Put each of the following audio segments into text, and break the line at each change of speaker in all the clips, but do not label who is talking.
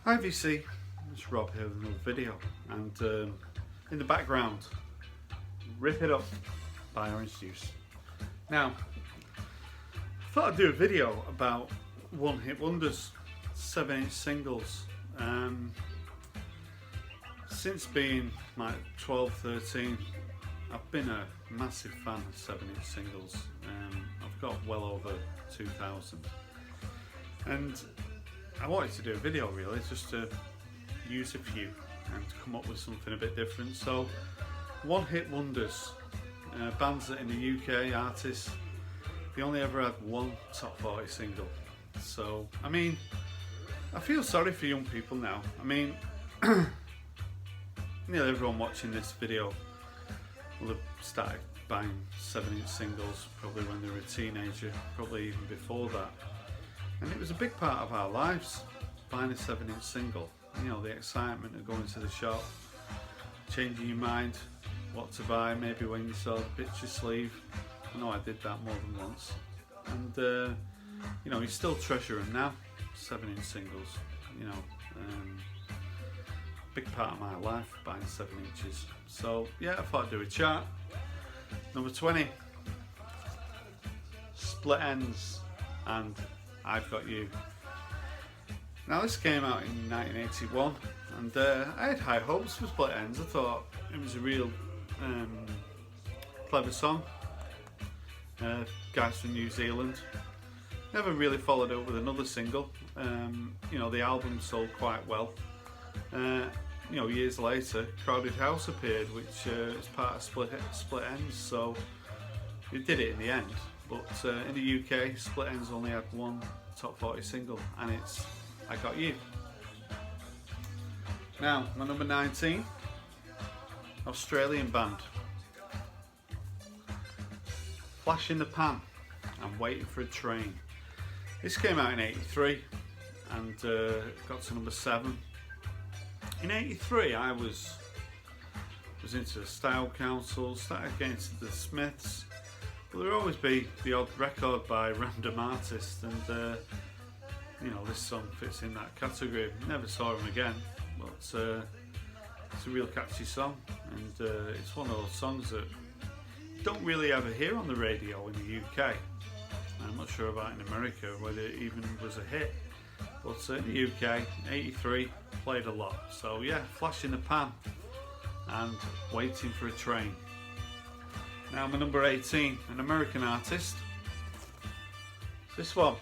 Hi VC, it's Rob here with another video, and in the background, Rip It Up by Orange Juice. Now, I thought I'd do a video about one-hit wonders, 7-inch singles. Since being like 12, 13, I've been a massive fan of 7-inch singles. I've got well over 2,000. And I wanted to do a video really, just to use a few and come up with something a bit different. So, one-hit wonders, bands that in the UK, artists, they only ever had one top 40 single. So, I mean, I feel sorry for young people now. I mean, nearly everyone watching this video will have started buying 7-inch singles probably when they were a teenager, probably even before that. And it was a big part of our lives, buying a 7-inch single. You know, the excitement of going to the shop, changing your mind, what to buy, maybe when you saw the picture sleeve. I know I did that more than once. And, you know, you still treasure them now, 7-inch singles, you know. Big part of my life, buying 7 inches. So, yeah, I thought I'd do a chart. Number 20, Split Ends and I've Got You. Now this came out in 1981 and I had high hopes for Split Ends. I thought it was a real clever song. Guys from New Zealand. Never really followed up with another single. You know, the album sold quite well. You know, years later, Crowded House appeared, which is part of Split Ends, so it did it in the end. But in the UK, Split Ends only had one top 40 single, and it's I Got You. Now, my number 19, Australian band, Flash in the Pan and Waiting for a Train. This came out in 83 and got to number 7. In 83 I was into the Style Council, started getting into the Smiths, but there would always be the odd record by random artist, and you know, this song fits in that category. Never saw him again, but it's a real catchy song, and it's one of those songs that you don't really ever hear on the radio in the UK. I'm not sure about in America whether it even was a hit. But in the UK, 83, played a lot. So yeah, Flash in the Pan and Waiting for a Train. Now my number 18, an American artist. This one,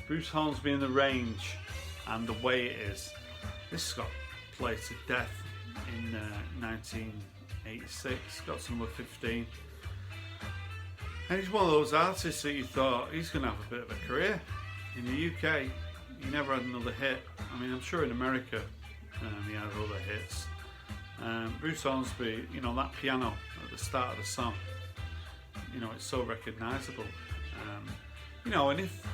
Bruce Hornsby and the Range and The Way It Is. This got played to death in 1986, got to number 15. And he's one of those artists that you thought he's going to have a bit of a career. In the UK, he never had another hit. I mean, I'm sure in America he had other hits. Bruce Hornsby, you know, that piano at the start of the song, you know, it's so recognisable. You know, and if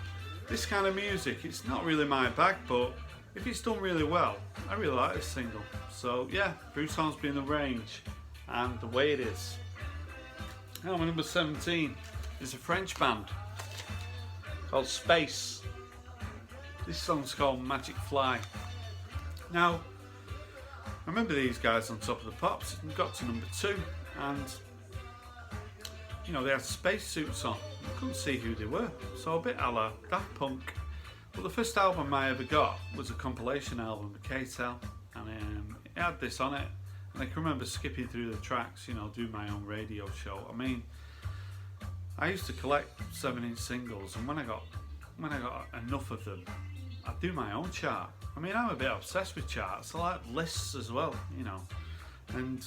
this kind of music, it's not really my bag, but if it's done really well, I really like this single. So yeah, Bruce Hornsby in the Range and The Way It Is. Now my number 17 is a French band called Space. This song's called Magic Fly. Now, I remember these guys on Top of the Pops and got to number 2, and you know, they had spacesuits on. I couldn't see who they were, so a bit a la Daft Punk. But the first album I ever got was a compilation album, the K-Tel, and it had this on it. And I can remember skipping through the tracks, you know, do my own radio show. I mean, I used to collect 7-inch singles, and when I got enough of them, I'd do my own chart. I mean, I'm a bit obsessed with charts. I like lists as well, you know. And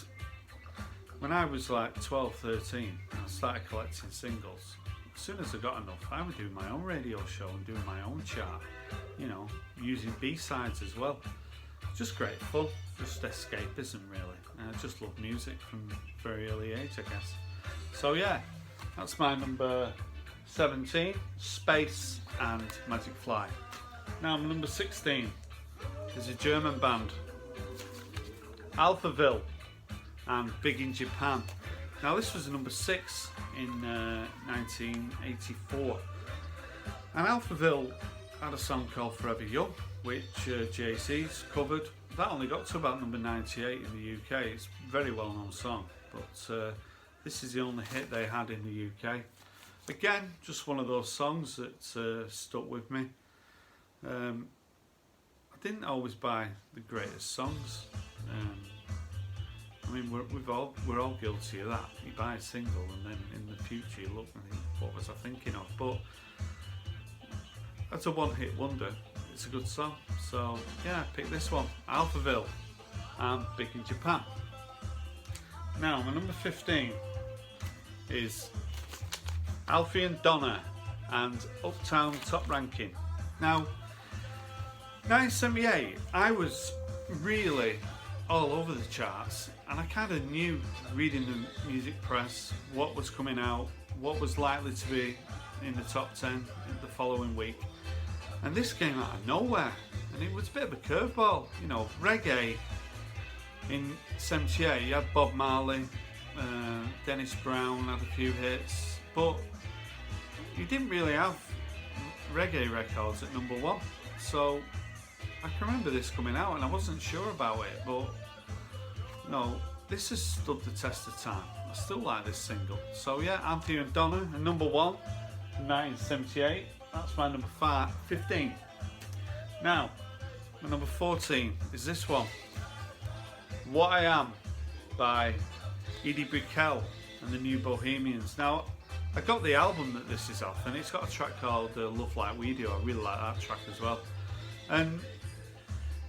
when I was like 12, 13, I started collecting singles. As soon as I got enough, I would do my own radio show and do my own chart, you know, using B-sides as well. Just great fun, just escapism really. I just love music from a very early age, I guess. So yeah, that's my number 17, Space and Magic Fly. Now my number 16 is a German band, Alphaville and Big in Japan. Now this was number 6 in 1984. And Alphaville had a song called Forever Young, which OJays covered. That only got to about number 98 in the UK. It's a very well known song, but this is the only hit they had in the UK. Again, just one of those songs that stuck with me. I didn't always buy the greatest songs. I mean, we're all guilty of that. You buy a single and then in the future you look and think, what was I thinking of? But that's a one-hit wonder. It's a good song. So yeah, I picked this one, Alphaville and Big in Japan. Now, my number 15 is Alfie and Donna and Uptown Top Ranking. Now, 1978, I was really all over the charts, and I kind of knew, reading the music press, what was coming out, what was likely to be in the top 10 the following week. And this came out of nowhere, and it was a bit of a curveball. You know, reggae in 78, you had Bob Marley, Dennis Brown had a few hits, but you didn't really have reggae records at number 1. So I can remember this coming out and I wasn't sure about it, but no, this has stood the test of time. I still like this single. So yeah, Alfie and Donna, and number 1 from 1978. That's my number 15. Now, my number 14 is this one, What I Am by Edie Brickell and the New Bohemians. Now, I got the album that this is off, and it's got a track called Love Like We Do. I really like that track as well. And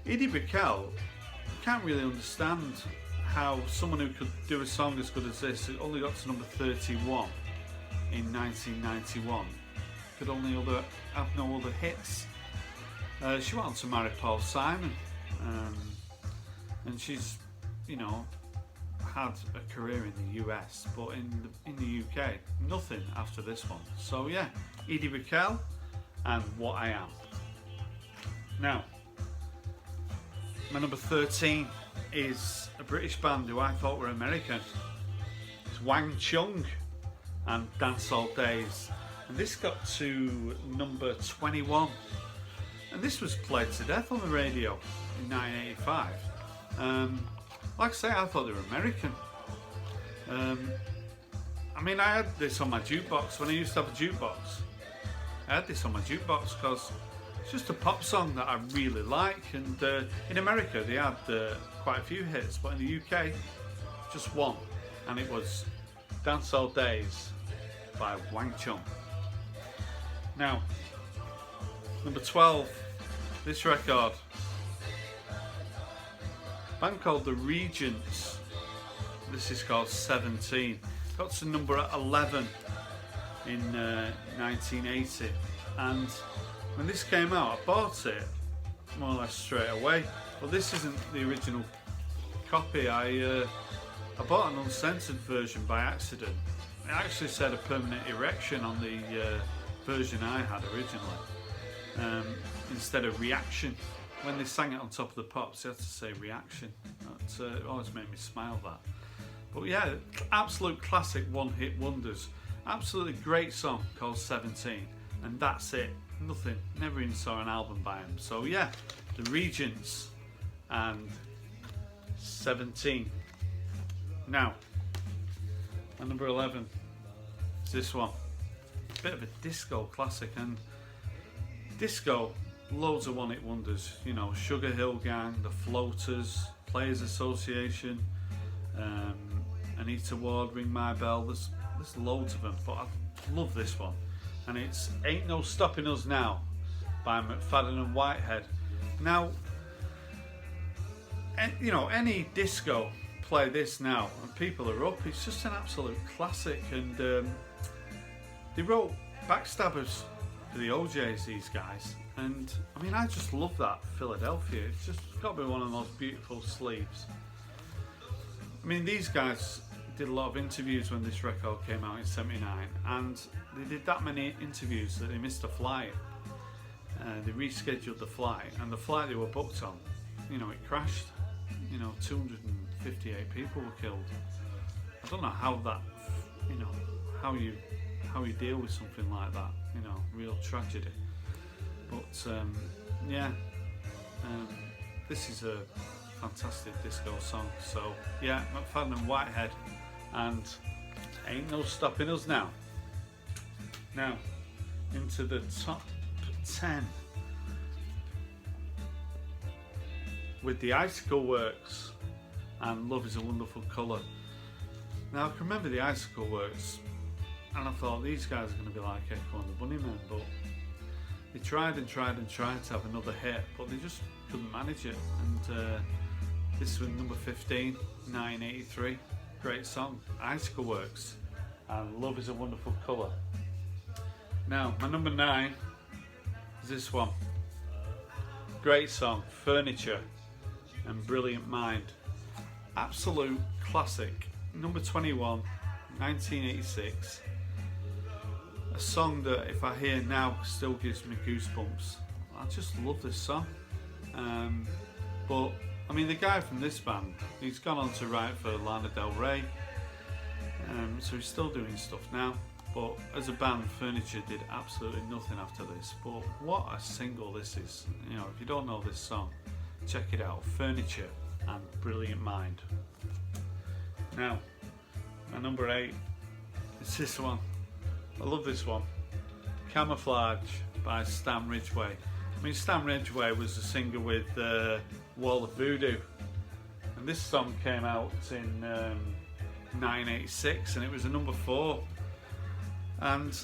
Edie Brickell, I can't really understand how someone who could do a song as good as this, it only got to number 31 in 1991, could only have no other hits. She went on to marry Paul Simon, and she's, you know, had a career in the US, but in the UK, nothing after this one. So yeah, Edie Brickell and What I Am. Now, my number 13 is a British band who I thought were American. It's Wang Chung and Dance All Days, and this got to number 21, and this was played to death on the radio in 1985. Like I say, I thought they were American. I mean, I had this on my jukebox when I used to have a jukebox. I had this on my jukebox because it's just a pop song that I really like, and in America they had quite a few hits, but in the UK just one, and it was Dance All Days by Wang Chung. Now, number 12, this record, a band called the Regents. This is called 17. Got to number 11 in 1980, and when this came out, I bought it more or less straight away. But this isn't the original copy. I bought an uncensored version by accident. It actually said a permanent erection on the version I had originally, instead of reaction. When they sang it on Top of the Pops, they had to say reaction. That always made me smile, that. But yeah, absolute classic one-hit wonders. Absolutely great song called 17, and that's it. Nothing, never even saw an album by him. So yeah, the Regents and 17. Now, at number 11 is this one. A bit of a disco classic, and disco, loads of one-hit wonders. You know, Sugar Hill Gang, The Floaters, Players Association, Anita Ward, Ring My Bell. There's loads of them, but I love this one, and it's Ain't No Stopping Us Now by McFadden and Whitehead. Now, you know, any disco play this now and people are up. It's just an absolute classic, and they wrote Backstabbers for the OJays, these guys, and I mean, I just love that Philadelphia. It's just got to be one of the most beautiful sleeves. I mean, these guys did a lot of interviews when this record came out in 79, and they did that many interviews that they missed a flight. They rescheduled the flight, and the flight they were booked on, you know, it crashed. You know, 258 people were killed. I don't know how that, you know, how you deal with something like that, you know, real tragedy. But yeah, this is a fantastic disco song. So yeah, McFadden and Whitehead, and Ain't No Stopping Us Now. Now into the top 10 with the Icicle Works and Love Is a Wonderful Colour. Now I can remember the Icicle Works, and I thought these guys are going to be like Echo and the Bunnymen, but they tried and tried and tried to have another hit, but they just couldn't manage it. And this was number 15, 1983. Great song, Icicle Works and Love Is a Wonderful Colour. Now my number 9 is this one. Great song, Furniture and Brilliant Mind. Absolute classic. Number 21, 1986. A song that if I hear now still gives me goosebumps. I just love this song. But I mean, the guy from this band, he's gone on to write for Lana Del Rey, so he's still doing stuff now. But as a band, Furniture did absolutely nothing after this. But what a single this is. You know, if you don't know this song, check it out. Furniture and Brilliant Mind. Now, my number 8 is this one. I love this one. Camouflage by Stan Ridgway. I mean, Stan Ridgway was a singer with Wall of Voodoo, and this song came out in 1986, and it was a number 4. And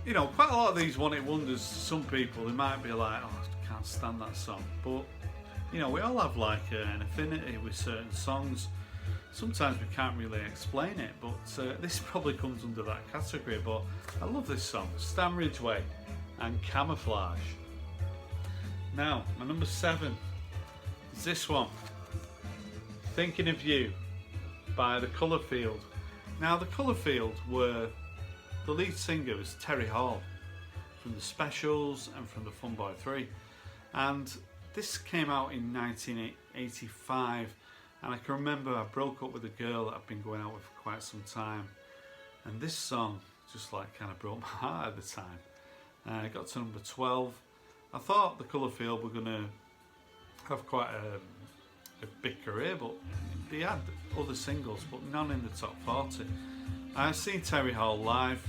you know, quite a lot of these one-hit wonders, some people, they might be like, oh, I can't stand that song, but you know, we all have like an affinity with certain songs. Sometimes we can't really explain it, but this probably comes under that category. But I love this song, Stan Ridgway and Camouflage. Now, my number 7 is this one, Thinking of You by the Colourfield. Now, the Colourfield were, the lead singer was Terry Hall from the Specials and from the Fun Boy 3, and this came out in 1985. And I can remember I broke up with a girl that I've been going out with for quite some time, and this song just like kind of broke my heart at the time. It got to number 12. I thought the Colourfield were going to have quite a big career, but they had other singles, but none in the top 40. I've seen Terry Hall live.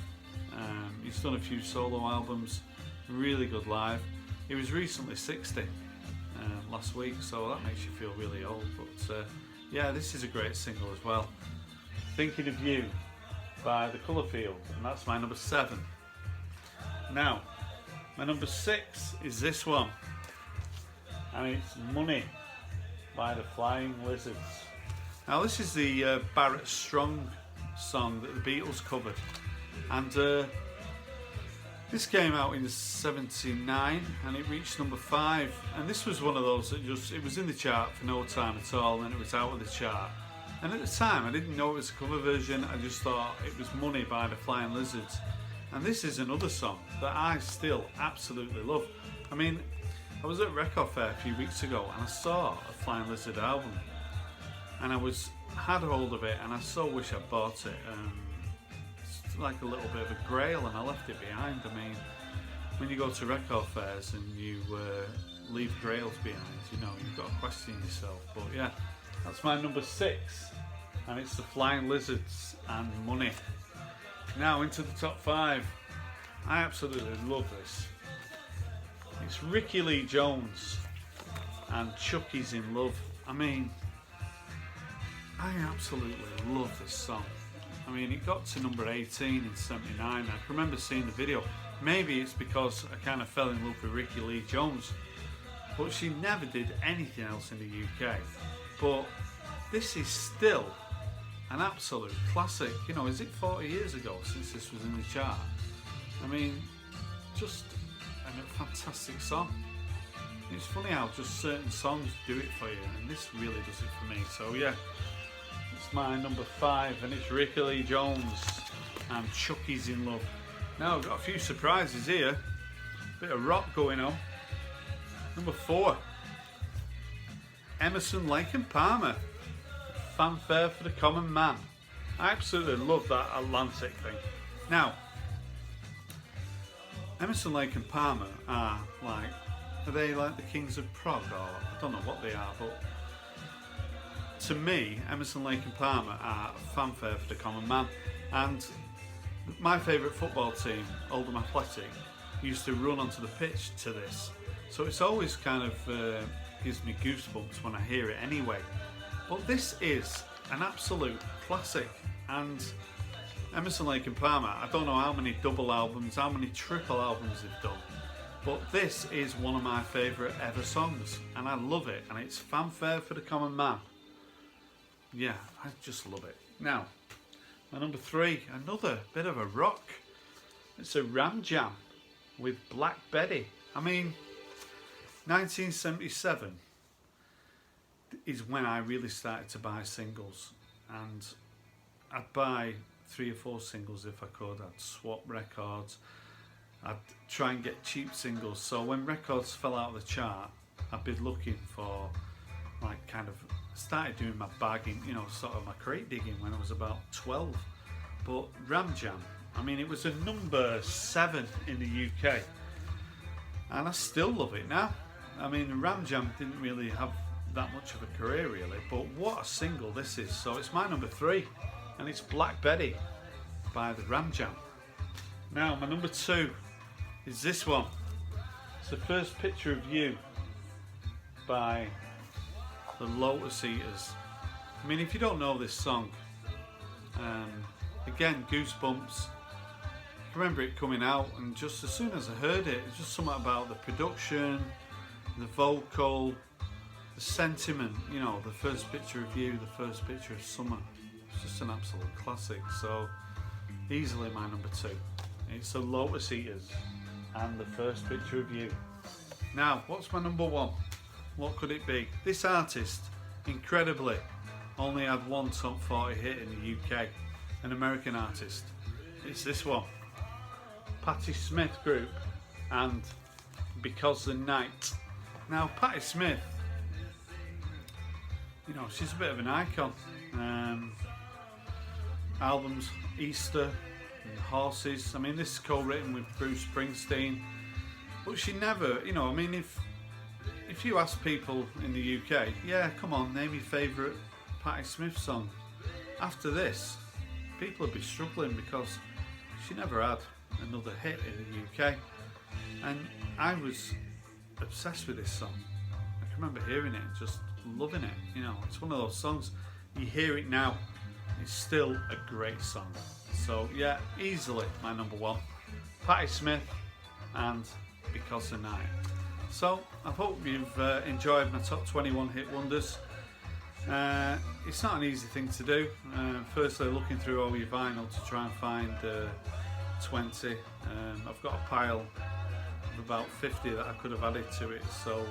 He's done a few solo albums, really good live. He was recently 60 last week, so that makes you feel really old. But yeah, this is a great single as well. Thinking of You by the Colourfield, and that's my number 7. Now, my number 6 is this one, and it's Money by the Flying Lizards. Now, this is the Barrett Strong song that the Beatles covered, and this came out in '79 and it reached number 5. And this was one of those that it was in the chart for no time at all, and then it was out of the chart. And at the time, I didn't know it was a cover version. I just thought it was Money by the Flying Lizards. And this is another song that I still absolutely love. I mean, I was at Record Fair a few weeks ago and I saw a Flying Lizard album, and I had hold of it, and I so wish I bought it. It's like a little bit of a grail, and I left it behind. I mean, when you go to record fairs and you leave grails behind, you know, you've got to question yourself. But yeah, that's my number 6, and it's the Flying Lizards and Money. Now into the top 5. I absolutely love this. It's Ricky Lee Jones and Chucky's in Love. I mean, I absolutely love this song. I mean, it got to number 18 in '79. I can remember seeing the video. Maybe it's because I kind of fell in love with Ricky Lee Jones, but she never did anything else in the UK. But this is still an absolute classic. You know, is it 40 years ago since this was in the chart? I mean, just a fantastic song. It's funny how just certain songs do it for you, and this really does it for me. So yeah, it's my number 5, and it's Ricky Lee Jones and Chucky's in Love. Now I've got a few surprises here. Bit of rock going on. Number 4, Emerson, Lake and Palmer, Funfair for the Common Man. I absolutely love that Atlantic thing. Now, Emerson, Lake and Palmer are they like the kings of prog, or I don't know what they are, but to me, Emerson, Lake and Palmer are Funfair for the common man. And my favourite football team, Oldham Athletic, used to run onto the pitch to this, so it's always kind of gives me goosebumps when I hear it anyway. But this is an absolute classic, and Emerson, Lake and Palmer, I don't know how many double albums, how many triple albums they've done, but this is one of my favourite ever songs, and I love it, and it's Fanfare for the Common Man. Yeah, I just love it. Now, my number 3, another bit of a rock. It's a Ram Jam with Black Betty. I mean, 1977 is when I really started to buy singles, and I'd buy 3 or 4 singles if I could. I'd swap records. I'd try and get cheap singles. So when records fell out of the chart, I'd be looking for, kind of started doing my bagging, sort of my crate digging when I was about 12. But Ram Jam, I mean, it was a number 7 in the UK, and I still love it now. I mean, Ram Jam didn't really have that much of a career really, but what a single this is. So it's my number 3, and it's Black Betty by the Ram Jam. Now, my number 2 is this one. It's the First Picture of You by the Lotus Eaters. I mean, if you don't know this song, again, goosebumps. I remember it coming out, and just as soon as I heard it, it's just something about the production, the vocal, the sentiment, the first picture of you, the first picture of summer. It's just an absolute classic. So easily my number 2. It's the Lotus Eaters and the First Picture of You. Now, what's my number 1? What could it be? This artist, incredibly, only had one top 40 hit in the UK, an American artist. It's this one, Patti Smith Group and Because the Night. Now, Patti Smith, she's a bit of an icon. Albums, Easter, and Horses. I mean, this is co-written with Bruce Springsteen, but she never, I mean, if you ask people in the UK, yeah, come on, name your favourite Patti Smith song. After this, people would be struggling because she never had another hit in the UK. And I was obsessed with this song. I can remember hearing it and just loving it. It's one of those songs, you hear it now, it's still a great song. So yeah, easily my number 1, Patti Smith and Because the Night. So I hope you've enjoyed my top 21 hit wonders. It's not an easy thing to do. Firstly, looking through all your vinyl to try and find 20. I've got a pile of about 50 that I could have added to it. So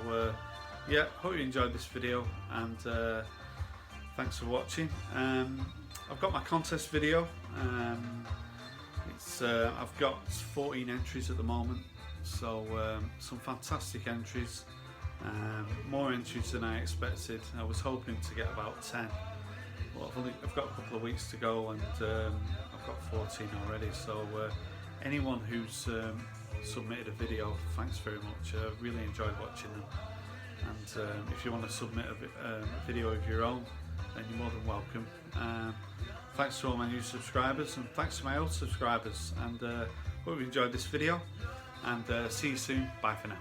yeah, hope you enjoyed this video, and thanks for watching. I've got my contest video. I've got 14 entries at the moment. So some fantastic entries, more entries than I expected. I was hoping to get about 10, but I've got a couple of weeks to go, and I've got 14 already. So anyone who's submitted a video, thanks very much. I really enjoyed watching them, and if you want to submit a video of your own, then you're more than welcome. Thanks to all my new subscribers, and thanks to my old subscribers, and hope you enjoyed this video. And see you soon. Bye for now.